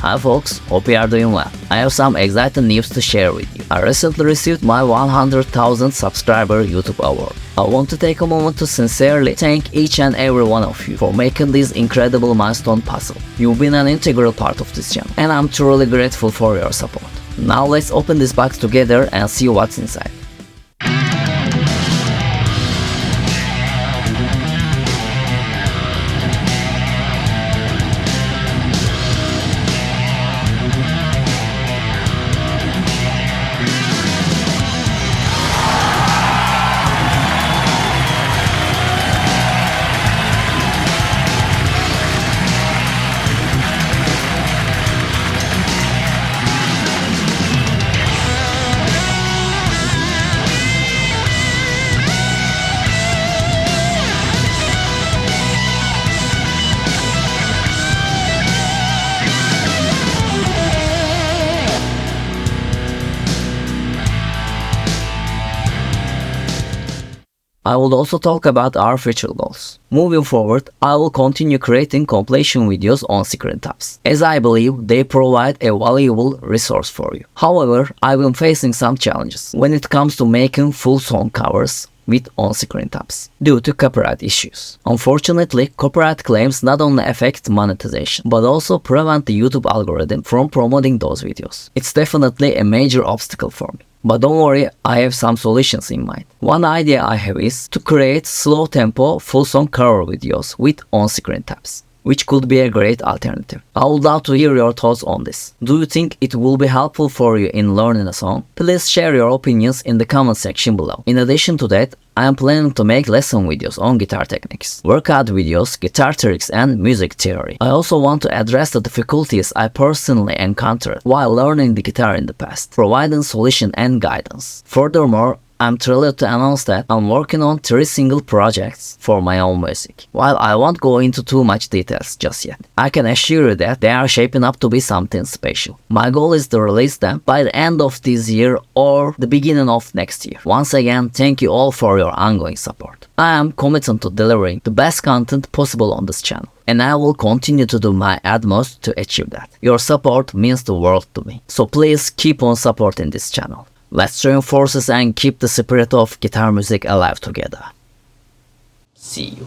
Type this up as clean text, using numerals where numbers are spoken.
Hi folks, hope you are doing well. I have some exciting news to share with you. I recently received my 100,000 subscriber YouTube award. I want to take a moment to sincerely thank each and every one of you for making this incredible milestone possible. You've been an integral part of this channel, and I'm truly grateful for your support. Now let's open this box together and see what's inside. I will also talk about our future goals. Moving forward, I will continue creating compilation videos on screen tabs, as I believe they provide a valuable resource for you. However, I've been facing some challenges when it comes to making full song covers with on-screen tabs due to copyright issues. Unfortunately, copyright claims not only affect monetization, but also prevent the YouTube algorithm from promoting those videos. It's definitely a major obstacle for me. But don't worry, I have some solutions in mind. One idea I have is to create slow tempo full song cover videos with on-screen tabs, which could be a great alternative. I would love to hear your thoughts on this. Do you think it will be helpful for you in learning a song? Please share your opinions in the comment section below. In addition to that, I am planning to make lesson videos on guitar techniques, workout videos, guitar tricks, and music theory. I also want to address the difficulties I personally encountered while learning the guitar in the past, providing solution and guidance. Furthermore, I'm thrilled to announce that I'm working on 3 single projects for my own music. While I won't go into too much details just yet, I can assure you that they are shaping up to be something special. My goal is to release them by the end of this year or the beginning of next year. Once again, thank you all for your ongoing support. I am committed to delivering the best content possible on this channel, and I will continue to do my utmost to achieve that. Your support means the world to me, so please keep on supporting this channel. Let's join forces and keep the spirit of guitar music alive together. See you.